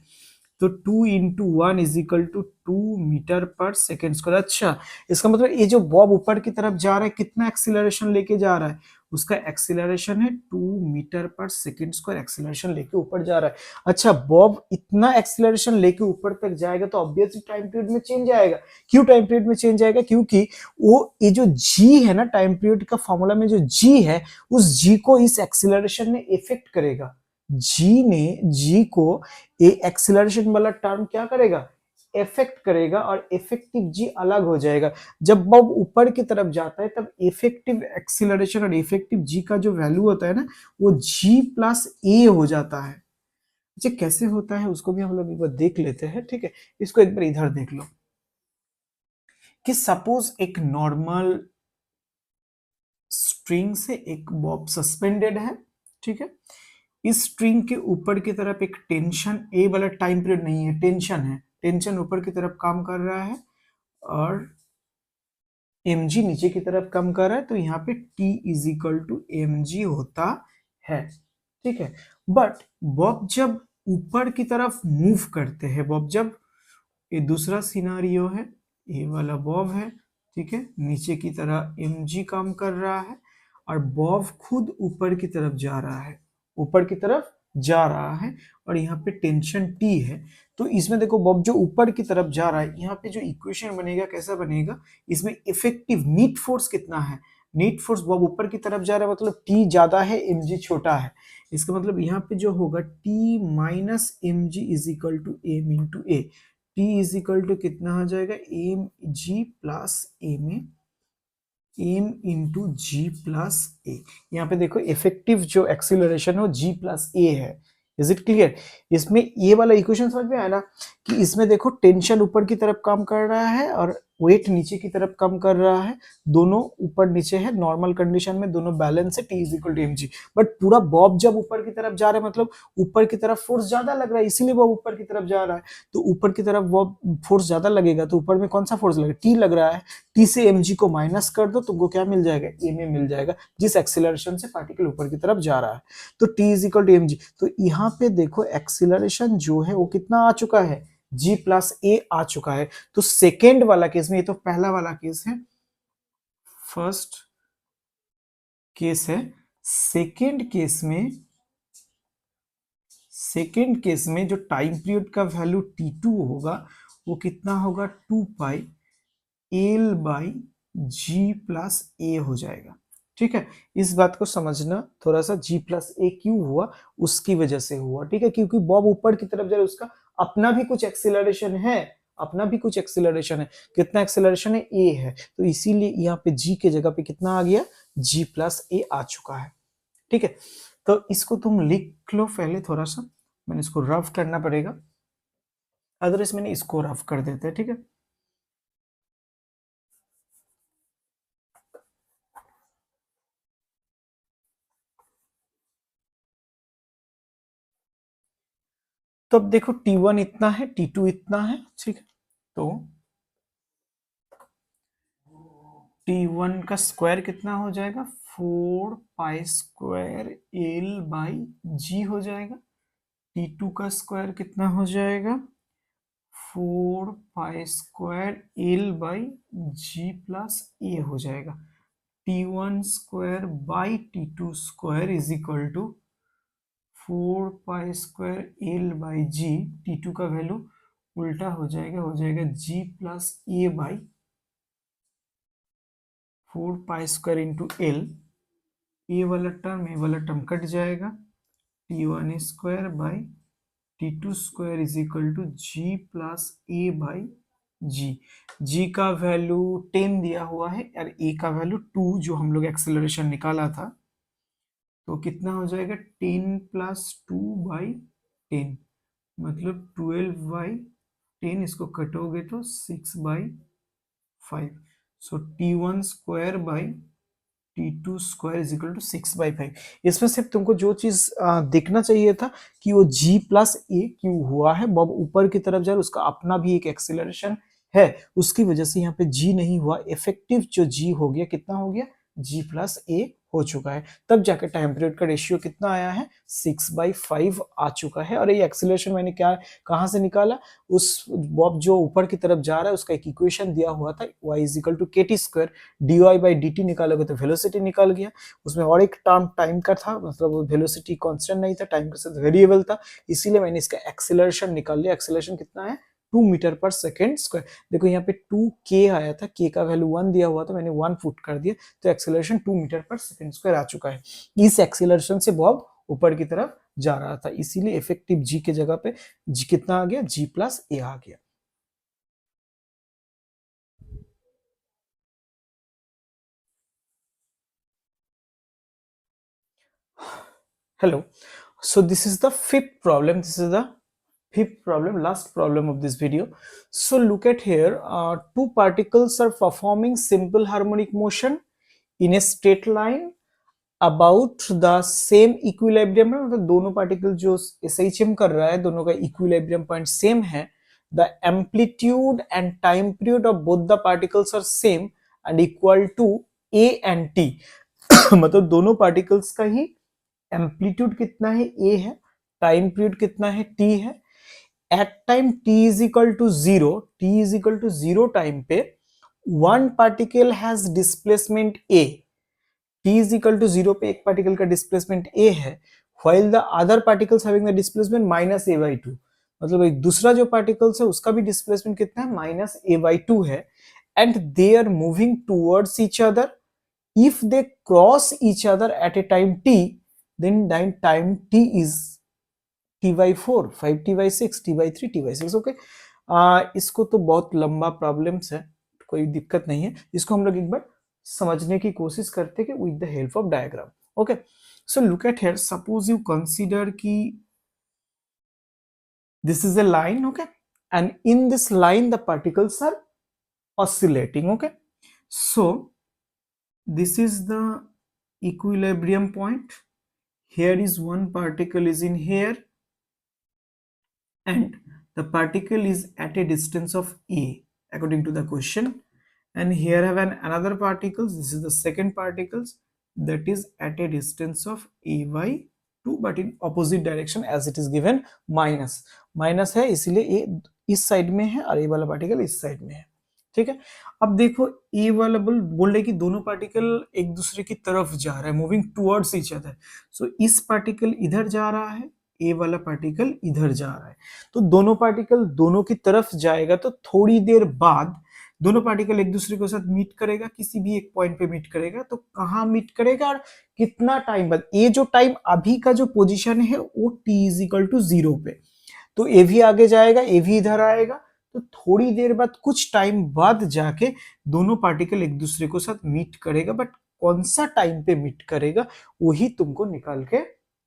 तो 2 इंटू 1 इज इक्वल टू 2 मीटर पर सेकेंड स्क्वायर। अच्छा, इसका मतलब ये जो बॉब ऊपर की तरफ जा रहा है कितना एक्सीलरेशन लेके जा रहा है, उसका एक्सीलरेशन है 2 मीटर पर सेकेंड स्क्वायर एक्सीलरेशन लेके ऊपर जा रहा है। अच्छा, बॉब इतना एक्सीलरेशन लेके ऊपर तक जाएगा तो ऑब्वियसली टाइम पीरियड में चेंज आएगा। क्यों टाइम पीरियड में चेंज आएगा, क्योंकि वो ये जो जी है ना, टाइम पीरियड का फॉर्मूला में जो जी है, उस जी को इस एक्सीलरेशन ने इफेक्ट करेगा। जी को ये एक्सीलरेशन वाला टर्म क्या करेगा, इफेक्ट करेगा, और इफेक्टिव जी अलग हो जाएगा। जब बॉब ऊपर की तरफ जाता है तब इफेक्टिव एक्सीलरेशन और इफेक्टिव जी का जो वैल्यू होता है ना, वो जी प्लस ए हो जाता है। अच्छा, कैसे होता है उसको भी हम लोग एक बार देख लेते हैं, ठीक है। इसको एक बार इधर देख लो कि सपोज एक नॉर्मल स्ट्रिंग से एक बॉब सस्पेंडेड है, ठीक है। इस स्ट्रिंग के ऊपर की तरफ एक टेंशन, ए वाला टाइम पीरियड नहीं है, टेंशन है, टेंशन ऊपर की तरफ काम कर रहा है और mg नीचे की तरफ कम कर रहा है, तो यहाँ पे t is equal to mg होता है, ठीक है। बट बॉब जब ऊपर की तरफ मूव करते हैं, बॉब जब, ये दूसरा सिनारियो है, ये वाला बॉब है, ठीक है, नीचे की तरह mg काम कर रहा है और बॉब खुद ऊपर की तरफ जा रहा है, ऊपर की तरफ जा रहा है, और यहाँ पे टेंशन T है। तो इसमें देखो बॉब जो ऊपर की तरफ जा रहा है, यहाँ पे जो इक्वेशन बनेगा कैसा बनेगा, इसमें इफेक्टिव नीट फोर्स कितना है, नीट फोर्स बॉब ऊपर की तरफ जा रहा है मतलब T ज्यादा है, mg छोटा है। इसका मतलब यहाँ पे जो होगा T minus mg is equal to m into a. T is equal to कितना हो जाएगा, m g plus m a, m into g plus a. यहाँ पे देखो इफेक्टिव जो एक्सीलरेशन है वो जी प्लस ए है। इज इट क्लियर, इसमें ये वाला इक्वेशन समझ में आया ना, कि इसमें देखो टेंशन ऊपर की तरफ काम कर रहा है और वेट नीचे की तरफ कम कर रहा है, दोनों ऊपर नीचे है, नॉर्मल कंडीशन में दोनों बैलेंस है, T is equal to m g. But पूरा बॉब जब ऊपर की तरफ जा रहा है मतलब ऊपर की तरफ फोर्स ज्यादा लग रहा है, इसीलिए बॉब ऊपर की तरफ जा रहा है। तो ऊपर की तरफ बॉब फोर्स ज्यादा लगेगा तो ऊपर में कौन सा फोर्स लगेगा, टी लग रहा है, टी से mg को माइनस कर दो, तुमको क्या मिल जाएगा, एम ए मिल जाएगा, जिस एक्सीलरेशन से पार्टिकल ऊपर की तरफ जा रहा है। तो T is equal to m g. तो यहाँ पे देखो एक्सीलरेशन जो है वो कितना आ चुका है, जी प्लस ए आ चुका है। तो सेकेंड वाला केस में, ये तो पहला वाला केस है, फर्स्ट केस है, सेकेंड केस में, सेकेंड केस में जो टाइम पीरियड का वैल्यू T2 होगा वो कितना होगा, 2 pi l by g plus a हो जाएगा, ठीक है। इस बात को समझना थोड़ा सा, जी प्लस ए क्यों हुआ, उसकी वजह से हुआ, ठीक है, क्योंकि बॉब ऊपर की तरफ जा रहा है, उसका अपना भी कुछ एक्सीलरेशन है, अपना भी कुछ एक्सीलरेशन है, कितना एक्सीलरेशन है, ए है, तो इसीलिए यहाँ पे जी के जगह पे कितना आ गया, जी प्लस ए आ चुका है, ठीक है। तो इसको तुम लिख लो पहले थोड़ा सा, मैंने इसको रफ करना पड़ेगा, अदरवाइज मैंने इसको रफ कर देते हैं, ठीक है। तो अब देखो T1 इतना है, T2 इतना है, ठीक है। तो T1 का स्क्वायर कितना हो जाएगा, 4 pi square l by g हो जाएगा। T2 का स्क्वायर कितना हो जाएगा, 4 pi square l by g plus a हो जाएगा। T1 square by T2 square is equal to 4 pi square l by g, T2 का वैल्यू उल्टा हो जाएगा g plus a by 4 pi square into l, a वाला term कट जाएगा, T1 square by T2 square is equal to ji plus a by जी। जी का value 10 दिया हुआ है और ए का वैल्यू 2 जो हम लोग एक्सेलरेशन निकाला था, तो कितना हो जाएगा 10 प्लस 2 बाई 10, मतलब 12/10, इसको कटोगे तो 6/5। So T1 square square is equal to 6/5। इसमें सिर्फ तुमको जो चीज देखना चाहिए था कि वो G+A क्यों हुआ है, बॉब ऊपर की तरफ जा रहा है, उसका अपना भी एक एक्सीलरेशन है, उसकी वजह से यहाँ पे G नहीं हुआ, इफेक्टिव जो G हो गया कितना हो गया, G+A हो चुका है, तब जाकर टाइम पीरियड का रेशियो कितना आया है, 6/5 आ चुका है। और ये एक्सीलरेशन मैंने क्या कहाँ से निकाला, उस बॉब जो ऊपर की तरफ जा रहा है उसका एक इक्वेशन दिया हुआ था, y=kt², dy/dt निकालोगे तो वेलोसिटी निकल गया। उसमें और एक टर्म टाइम का था, मतलब वेलोसिटी कांस्टेंट नहीं था, टाइम के साथ वेरिएबल था, इसीलिए मैंने इसका एक्सीलरेशन निकाल लिया। एक्सीलरेशन कितना है, 2 मीटर पर सेकेंड स्क्वायर। देखो यहाँ पे 2k आया था, k का वैल्यू 1 दिया हुआ था, मैंने 1 पुट कर दिया, तो एक्सीलरेशन 2 मीटर पर सेकेंड स्क्वायर आ चुका है। इस एक्सीलरेशन से बॉब ऊपर की तरफ जा रहा था, इसीलिए इफेक्टिव जी के जगह पे जी कितना आ गया, G+A आ गया। Hello. So this is the fifth problem. This is the fifth problem, last problem of this video. So look at here. Two particles are performing simple harmonic motion in a straight line about the same equilibrium में, मतलब दोनों particle जो SHM कर रहा है दोनों का equilibrium point same है. The amplitude and time period of both the particles are same and equal to A and T. मतलब दोनों पार्टिकल्स का ही एम्पलीट्यूड कितना है, ए है, टाइम पीरियड कितना है, टी है. At time t is equal to zero time पे one particle has displacement a. T is equal to zero पे एक पार्टिकल का डिस्प्लेसमेंट ए है, while the other particles having the displacement -a/2. मतलब एक दूसरा जो पार्टिकल्स है उसका भी डिस्प्लेसमेंट कितना है, -a/2 है, and they are moving towards each other. If they cross each other at a time t, then time t is t/4, 5t/6, t/3, t/6. Okay, इसको तो बहुत लंबा प्रॉब्लम्स है, कोई दिक्कत नहीं है, इसको हम लोग एक बार समझने की कोशिश करते हैं with the help of diagram. Okay, so look at here. Suppose you consider कि this is a line, okay, and in this line the particles are oscillating. Okay, so this is the equilibrium point. Here is one particle is in here and the particle is at a distance of a according to the question, and here have another particles. This is the second particles that is at a distance of a/2 but in opposite direction as it is given minus है, इसीलिए ये इस side में है और ये वाला particle इस साइड में है. ठीक है, अब देखो ए वाला बोल रहे कि दोनों पार्टिकल एक दूसरे की तरफ जा रहा है, मूविंग टुवर्ड्स ईच अदर. सो इस पार्टिकल इधर जा रहा है, ए वाला पार्टिकल इधर जा रहा है, तो दोनों पार्टिकल दोनों की तरफ जाएगा, तो थोड़ी देर बाद दोनों पार्टिकल एक दूसरे के साथ मीट करेगा, किसी भी एक पॉइंट पे मीट करेगा, तो कहाँ मीट करेगा और कितना टाइम बाद. ये जो टाइम अभी का जो पोजीशन है वो t=0 पे, तो ए भी आगे जाएगा, ए भी इधर आएगा, तो थोड़ी देर बाद कुछ टाइम बाद जाके दोनों पार्टिकल एक दूसरे को साथ मीट करेगा, बट कौन सा टाइम पे मीट करेगा वही तुमको निकाल के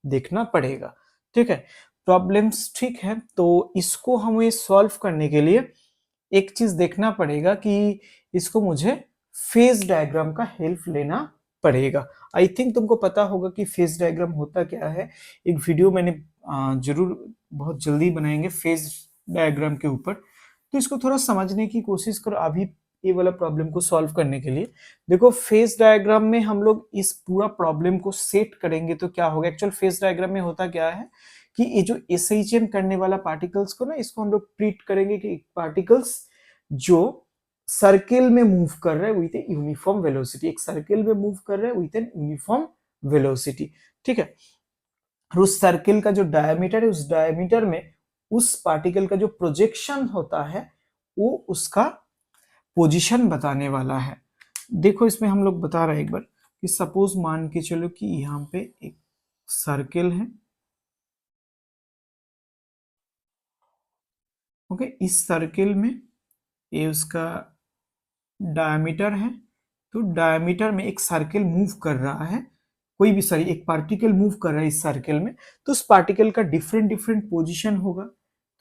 देखना पड़ेगा. ठीक है, प्रॉब्लम्स ठीक है, तो इसको हमें सॉल्व करने के लिए एक चीज देखना पड़ेगा कि इसको मुझे फेज डायग्राम का हेल्प लेना पड़ेगा. आई थिंक तुमको पता होगा कि फेज डायग्राम होता क्या है. एक वीडियो मैंने जरूर बहुत जल्दी बनाएंगे फेज डायग्राम के ऊपर, तो इसको थोड़ा समझने की कोशिश करो अभी ये वाला प्रॉब्लम को सॉल्व करने के लिए. देखो फेज डायग्राम में हम लोग इस पूरा प्रॉब्लम को सेट करेंगे तो क्या होगा. एक्चुअल फेज डायग्राम में होता क्या है कि ये जो SHM करने वाला पार्टिकल्स को ना, इसको हम लोग ट्रीट करेंगे कि पार्टिकल्स जो सर्किल में मूव कर रहे हैं विथ ए यूनिफॉर्म वेलोसिटी, एक सर्किल में मूव कर रहे हैं विथ एन यूनिफॉर्म वेलोसिटी. ठीक है, और उस सर्किल का जो डायमीटर है, उस डायमीटर में उस पार्टिकल का जो प्रोजेक्शन होता है वो उसका पोजीशन बताने वाला है. देखो इसमें हम लोग बता रहे हैं एक बार कि सपोज मान के चलो कि यहाँ पे एक सर्किल है. ओके, इस सर्किल में ये उसका डायमीटर है, तो डायमीटर में एक सर्किल मूव कर रहा है कोई भी सॉरी एक पार्टिकल मूव कर रहा है इस सर्कल में, तो उस पार्टिकल का डिफरेंट डिफरेंट पोजीशन होगा।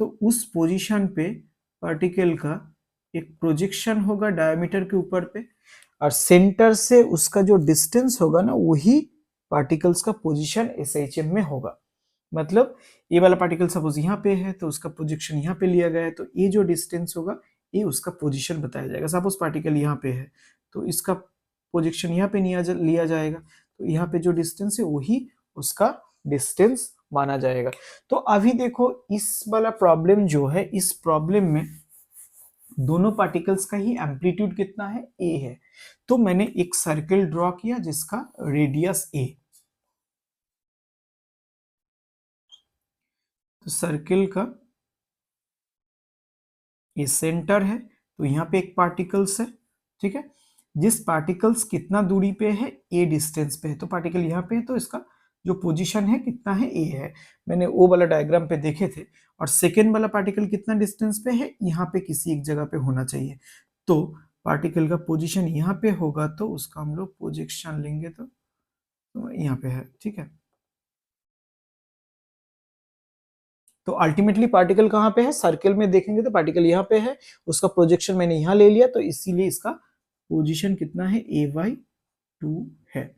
तो उस पोजीशन पे पार्टिकल का एक प्रोजेक्शन होगा डायमीटर के ऊपर पे, और सेंटर से उसका जो डिस्टेंस होगा ना वही पार्टिकल्स का पोजीशन एसएचएम में होगा। मतलब ये वाला पार्टिकल सपोज यहाँ पे है तो उसका प्रोजेक्शन यहाँ पे लिया गया है, तो ये जो डिस्टेंस होगा ये उसका पोजीशन बताया जाएगा। सपोज पार्टिकल यहाँ पे है तो इसका प्रोजेक्शन यहाँ पे लिया जाएगा, तो यहाँ पे जो डिस्टेंस है वही उसका डिस्टेंस माना जाएगा। तो अभी देखो इस वाला प्रॉब्लम जो है, इस प्रॉब्लम में दोनों पार्टिकल्स का ही एम्पलीट्यूड कितना है, ए है। तो मैंने एक सर्कल ड्रॉ किया जिसका रेडियस ए। तो सर्कल का ये सेंटर है, तो यहाँ पे एक पार्टिकल्स है, ठीक है। जिस पार्टिकल्स कितना दूरी पे है, ए डिस्टेंस पे है, तो पार्टिकल यहाँ पे है तो इसका जो पोजीशन है कितना है, ए है। मैंने वो वाला डायग्राम पे देखे थे। और सेकेंड वाला पार्टिकल कितना डिस्टेंस पे है, यहाँ पे किसी एक जगह पे होना चाहिए। तो पार्टिकल का पोजीशन यहाँ पे होगा तो उसका हम लोग प्रोजेक्शन लेंगे तो यहाँ पे है, ठीक है। तो अल्टीमेटली पार्टिकल कहाँ पे है, सर्कल में देखेंगे तो पार्टिकल यहाँ पे है, उसका प्रोजेक्शन मैंने यहाँ ले लिया, तो इसीलिए इसका पोजीशन कितना है, ay2 है,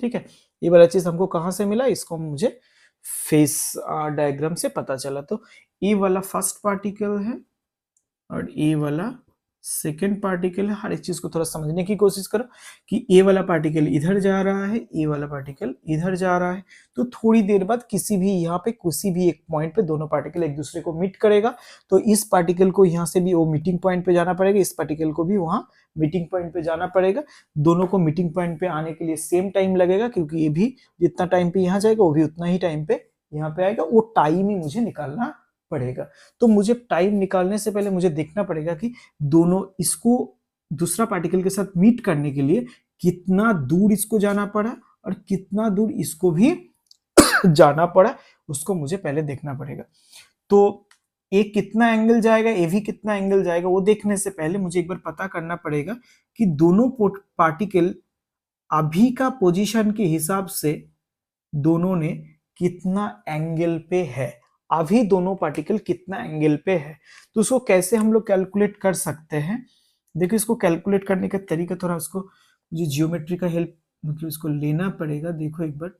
ठीक है। ये वाला चीज हमको कहाँ से मिला, इसको मुझे फेस डायग्राम से पता चला। तो ये वाला फर्स्ट पार्टिकल है और ए वाला सेकेंड पार्टिकल है। हर एक चीज को थोड़ा समझने की कोशिश करो कि ए वाला पार्टिकल इधर जा रहा है, ए वाला पार्टिकल इधर जा रहा है। तो थोड़ी देर बाद किसी भी यहाँ पे किसी भी एक पॉइंट पे दोनों पार्टिकल एक दूसरे को मीट करेगा, तो इस पार्टिकल को यहाँ से भी वो मीटिंग पॉइंट पे जाना पड़ेगा, इस पार्टिकल को भी वहाँ मीटिंग पॉइंट पे जाना पड़ेगा। दोनों को मीटिंग पॉइंट पे आने के लिए सेम टाइम लगेगा, क्योंकि ये भी जितना टाइम पे यहाँ जाएगा वो भी उतना ही टाइम पे यहाँ पे आएगा। वो टाइम ही मुझे निकालना पड़ेगा। तो मुझे टाइम निकालने से पहले मुझे देखना पड़ेगा कि दोनों इसको दूसरा पार्टिकल के साथ मीट करने के लिए कितना दूर इसको जाना पड़ा और कितना दूर इसको भी जाना पड़ा, उसको मुझे पहले देखना पड़ेगा। तो ए कितना एंगल जाएगा, ए भी कितना एंगल जाएगा, वो देखने से पहले मुझे एक बार पता करना पड़ेगा कि दोनों पार्टिकल अभी का पोजीशन के हिसाब से दोनों ने कितना एंगल पे है, अभी दोनों पार्टिकल कितना एंगल पे है। तो उसको कैसे हम लोग कैलकुलेट कर सकते हैं, देखो इसको कैलकुलेट करने का तरीका थोड़ा उसको मुझे जियोमेट्री का हेल्प मतलब इसको लेना पड़ेगा। देखो एक बार,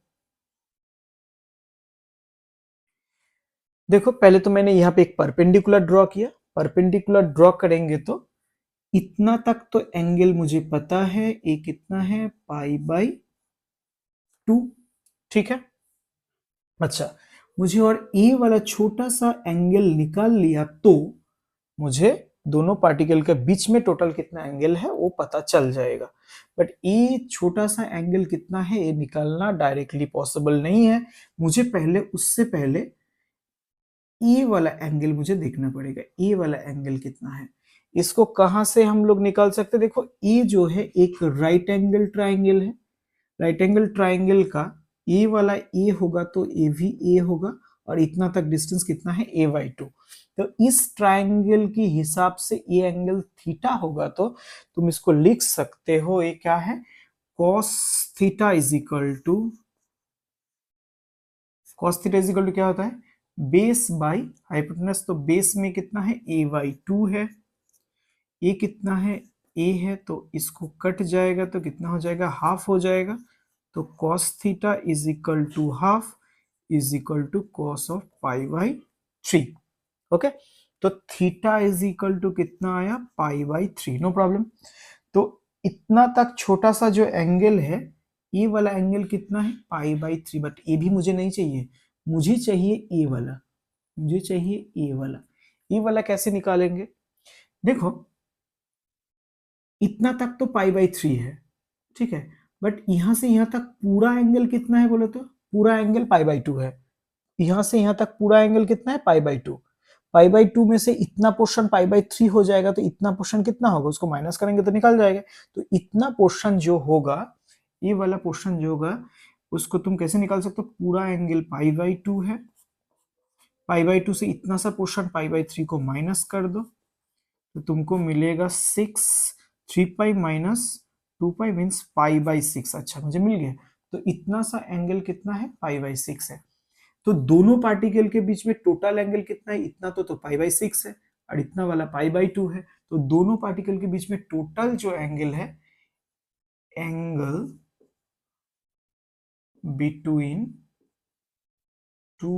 देखो पहले तो मैंने यहाँ पे एक परपेंडिकुलर ड्रॉ किया। परपेंडिकुलर ड्रॉ करेंगे तो इतना तक तो एंगल मुझे पता है, ए कितना है, π/2, ठीक है। अच्छा, मुझे और ए वाला छोटा सा एंगल निकाल लिया तो मुझे दोनों पार्टिकल के बीच में टोटल कितना एंगल है वो पता चल जाएगा। बट ये छोटा सा एंगल कितना है ये निकालना डायरेक्टली पॉसिबल नहीं है। मुझे पहले उससे पहले ये वाला एंगल मुझे देखना पड़ेगा, ये वाला एंगल कितना है। इसको कहां से हम लोग निकाल सकते हैं, देखो ये जो है एक राइट एंगल ट्राइंगल है। राइट एंगल ट्राइंगल का ए वाला ए होगा तो ए भी ए होगा, और इतना तक डिस्टेंस कितना है, a/2। तो इस ट्राइंगल के हिसाब से ये एंगल थीटा होगा, तो तुम इसको लिख सकते हो, ये क्या है, cos theta is equal to, cos theta is equal to क्या होता है, बेस बाई हाइपोटेनस। तो बेस में कितना है, a/2 है, ये कितना है, a है, तो इसको कट जाएगा तो कितना हो जाएगा, हाफ हो जाएगा। तो cos theta is equal to half is equal to cos of π/3। Okay, तो थीटा इज इक्वल टू कितना आया, π/3, नो प्रॉब्लम। तो इतना तक छोटा सा जो एंगल है, ये वाला एंगल कितना है, π/3। बट ये भी मुझे नहीं चाहिए, मुझे चाहिए ए वाला, मुझे चाहिए ए वाला। ये वाला कैसे निकालेंगे, देखो इतना तक तो π/3 है, ठीक है। बट यहां से यहां तक पूरा एंगल कितना है बोलो तो, पूरा एंगल π/2 है। यहां से यहां तक पूरा एंगल कितना है, π/2। π/2 में से इतना पोर्शन π/3 हो जाएगा, तो इतना पोर्शन कितना होगा, उसको माइनस करेंगे तो निकल जाएगा। तो इतना पोर्शन जो होगा, ये वाला पोर्शन जो होगा, उसको तुम कैसे निकाल सकते हो, पूरा एंगल π/2 है, π/2 से इतना सा पोर्शन π/3 को माइनस कर दो, तो तुमको मिलेगा 6, 3π - 2 पाई मीन्स पाई बाई 6। अच्छा मुझे मिल गया। तो इतना सा एंगल कितना है, पाई बाई 6 है। तो दोनों पार्टिकल के बीच में टोटल एंगल कितना है, इतना तो पाई बाई 6 है, और इतना वाला पाई बाई 2 है। तो दोनों पार्टिकल के बीच में टोटल जो एंगल है, angle between two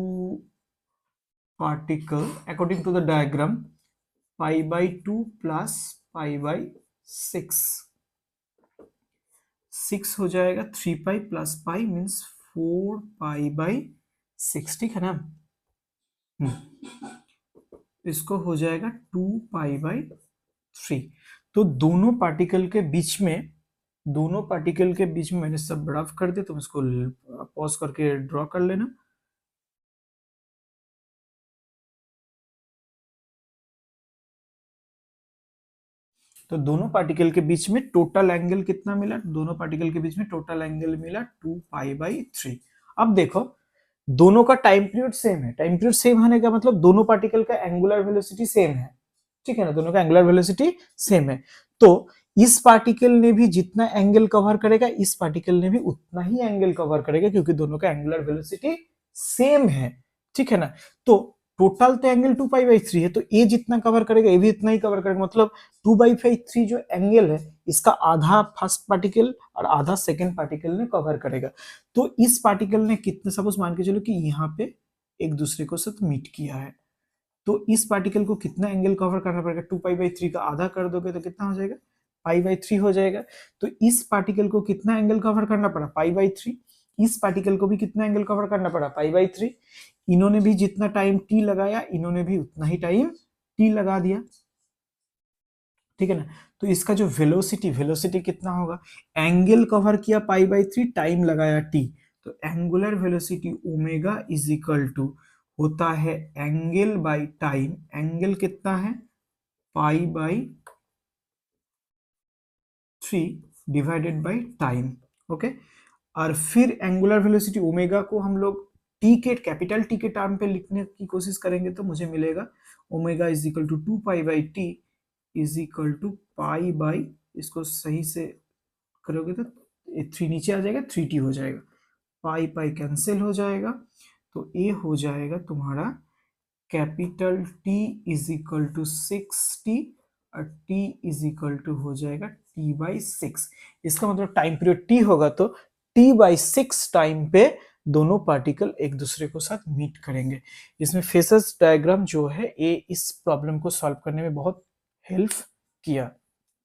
particle according to the diagram, pi by 2 plus pi by 6, 6 हो जाएगा, 3 pi plus pi means 4 pi by 6, ठीक है ना। इसको हो जाएगा 2 पाई बाई 3। तो दोनों पार्टिकल के बीच में मैंने सब रफ कर दिया, तुम इसको पॉज करके ड्रॉ कर लेना। तो दोनों पार्टिकल के बीच में टोटल एंगल कितना मिला, दोनों पार्टिकल के बीच में टोटल एंगल मिला 2 पाई बाई 3। अब देखो दोनों का टाइम पीरियड सेम है, टाइम पीरियड सेम होने का मतलब दोनों पार्टिकल का एंगुलर वेलोसिटी सेम है, ठीक है ना, दोनों का एंगुलर वेलोसिटी सेम है। तो इस पार्टिकल ने भी जितना एंगल कवर करेगा, इस पार्टिकल ने भी उतना ही एंगल कवर करेगा, क्योंकि दोनों का एंगुलर वेलोसिटी सेम है, ठीक है ना। तो टोटल तो एंगल 2 पाई बाई 3 है, तो ये जितना कवर करेगा ये भी इतना ही कवर करेगा, मतलब 2 बाई 3 जो एंगल है इसका आधा फर्स्ट पार्टिकल और आधा सेकेंड पार्टिकल ने कवर करेगा। तो इस पार्टिकल ने कितने, सपोज मान के चलो कि यहाँ पे एक दूसरे को साथ मीट किया है, तो इस पार्टिकल को कितना एंगल कवर करना पड़ेगा, 2 पाई बाई 3 का आधा कर दोगे तो कितना हो जाएगा, पाई बाई 3 हो जाएगा। तो इस पार्टिकल को कितना एंगल कवर करना पड़ा, पाई बाई 3। इस पार्टिकल को भी कितना एंगल कवर करना पड़ा, पाई बाई 3। इन्होंने भी जितना टाइम टी लगाया, इन्होंने भी उतना ही टाइम टी लगा दिया, ठीक है ना। तो इसका जो वेलोसिटी कितना होगा, एंगल कवर किया पाई बाई 3, टाइम लगाया टी, तो angular velocity omega is equal to होता है एंगल बाई टाइम। एंगल कितना है, pi by 3 divided by time, okay. और फिर एंगुलर वेलोसिटी ओमेगा को हम लोग टी के, कैपिटल टी के टर्म पे लिखने की कोशिश करेंगे, तो मुझे मिलेगा omega is equal to 2 pi by T is equal to pi by, इसको सही से करोगे तो 3 नीचे आ जाएगा, 3t हो जाएगा, पाई पाई कैंसिल हो जाएगा, तो ये हो जाएगा तुम्हारा capital T is equal to 6t, और t इज इक्वल टू हो जाएगा t बाई 6। इसका मतलब टाइम पीरियड t होगा, तो t बाई 6 टाइम पे दोनों पार्टिकल एक दूसरे को साथ मीट करेंगे। इसमें फेसस डायग्राम जो है ये इस प्रॉब्लम को सॉल्व करने में बहुत हेल्प किया,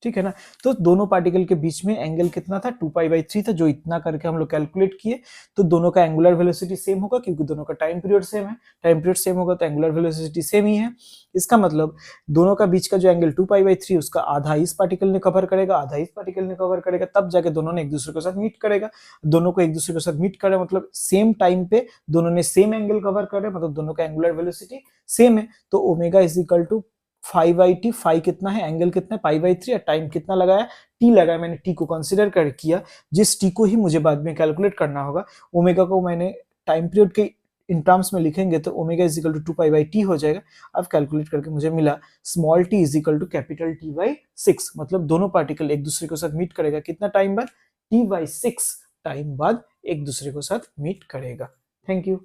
ठीक है ना। तो दोनों पार्टिकल के बीच में एंगल कितना था, 2 पाई बाई 3 था, जो इतना करके हम लोग कैलकुलेट किए। तो दोनों का एंगुलर वेलोसिटी सेम होगा, क्योंकि दोनों का टाइम पीरियड सेम है, टाइम पीरियड सेम होगा तो एंगुलर वेलोसिटी सेम ही है। इसका मतलब दोनों का बीच का जो एंगल 2 पाई बाई 3 उसका आधा इस पार्टिकल ने कवर करेगा, आधा इस पार्टिकल ने कवर करेगा, तब जाके दोनों ने एक दूसरे के साथ मीट करेगा। दोनों को एक दूसरे के साथ मीट करे मतलब सेम टाइम पे दोनों ने सेम एंगल कवर करे, मतलब दोनों का एंगुलर वेलोसिटी सेम है। तो omega is equal to 5 by T, 5 कितना है, एंगल कितना है, पाई बाई 3, और टाइम कितना लगाया, टी लगाया, मैंने टी को कंसीडर कर किया, जिस टी को ही मुझे बाद में कैलकुलेट करना होगा। ओमेगा को मैंने टाइम पीरियड के इन टर्म्स में लिखेंगे तो omega is equal to 2 pi by T हो जाएगा। अब कैलकुलेट करके मुझे मिला small T is equal to capital T by 6, मतलब दोनों पार्टिकल एक दूसरे के साथ मीट करेगा कितना टाइम बाद, टी बाई 6 टाइम बाद एक दूसरे के साथ मीट करेगा। Thank you.